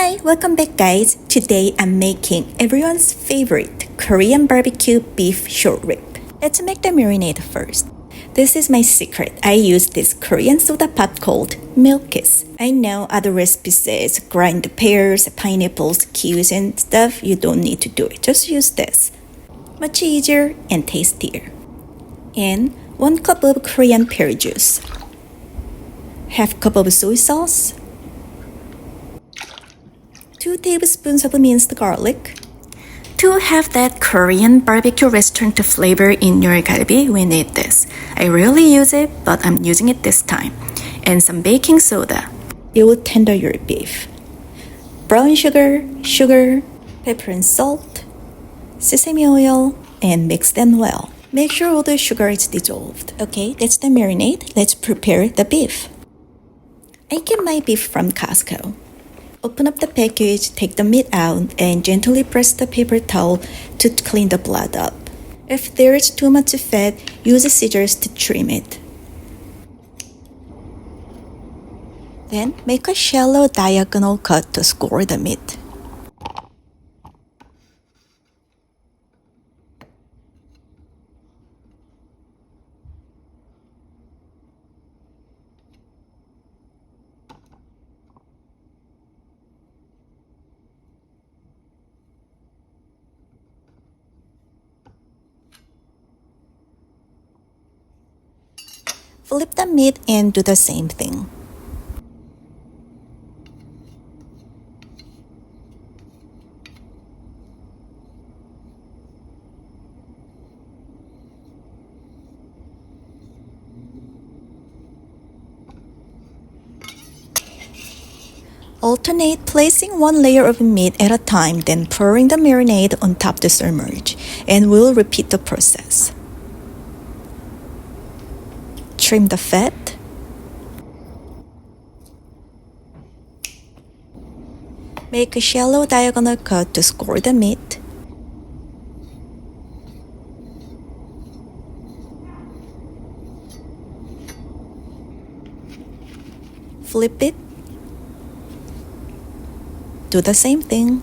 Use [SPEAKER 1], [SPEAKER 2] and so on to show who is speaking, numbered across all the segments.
[SPEAKER 1] Hi, welcome back guys. Today I'm making everyone's favorite Korean barbecue beef short rib. Let's make the marinade first. This is my secret. I use this Korean soda pop called Milkis. I know other recipes says grind the pears, pineapples, kiwis and stuff. You don't need to do it. Just use this. Much easier and tastier. And 1 cup of Korean pear juice. Half cup of soy sauce. 2 tablespoons of minced garlic. To have that Korean barbecue restaurant flavor in your galbi, we need this. I rarely use it, but I'm using it this time. And some baking soda. It will tender your beef. Brown sugar, pepper and salt, sesame oil, and mix them well. Make sure all the sugar is dissolved. Okay, that's the marinade. Let's prepare the beef. I get my beef from Costco. Open up the package, take the meat out, and gently press the paper towel to clean the blood up. If there is too much fat, use scissors to trim it. Then make a shallow diagonal cut to score the meat. Flip the meat and do the same thing. Alternate placing 1 layer of meat at a time, then pouring the marinade on top to submerge, and we'll repeat the process. Trim the fat. Make a shallow diagonal cut to score the meat. Flip it. Do the same thing.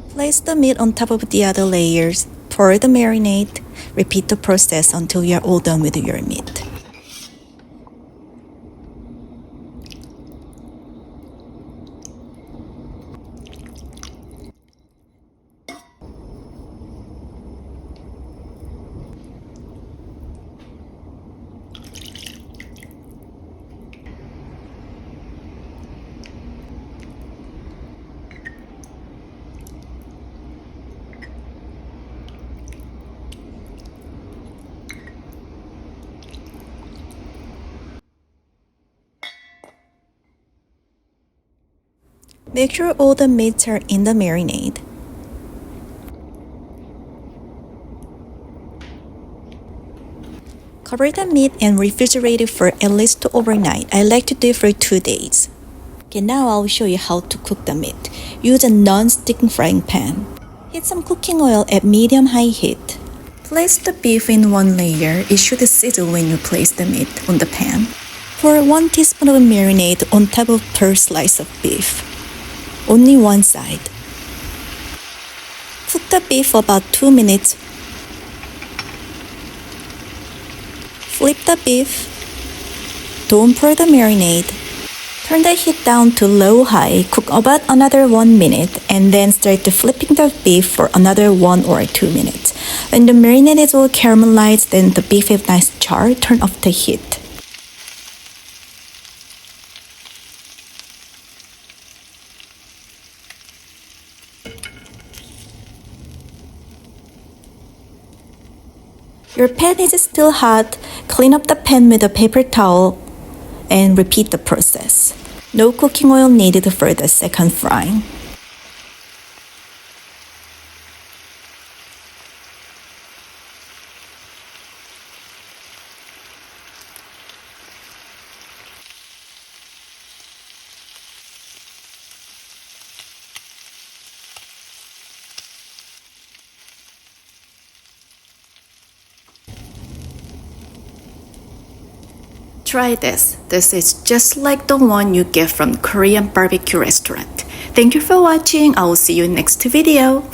[SPEAKER 1] Place the meat on top of the other layers, pour the marinade, repeat the process until you are all done with your meat. Make sure all the meats are in the marinade. Cover the meat and refrigerate it for at least overnight. I like to do it for 2 days. Okay, now I'll show you how to cook the meat. Use a non-stick frying pan. Heat some cooking oil at medium-high heat. Place the beef in 1 layer. It should sizzle when you place the meat on the pan. Pour 1 teaspoon of marinade on top of per slice of beef. Only one side. Cook the beef for about 2 minutes. Flip the beef. Don't pour the marinade. Turn the heat down to low-high. Cook about another 1 minute and then start flipping the beef for another 1 or 2 minutes. When the marinade is all caramelized, then the beef is nice char, turn off the heat. Your pan is still hot, clean up the pan with a paper towel and repeat the process. No cooking oil needed for the second frying. Try this. This is just like the one you get from Korean barbecue restaurant. Thank you for watching. I will see you in next video.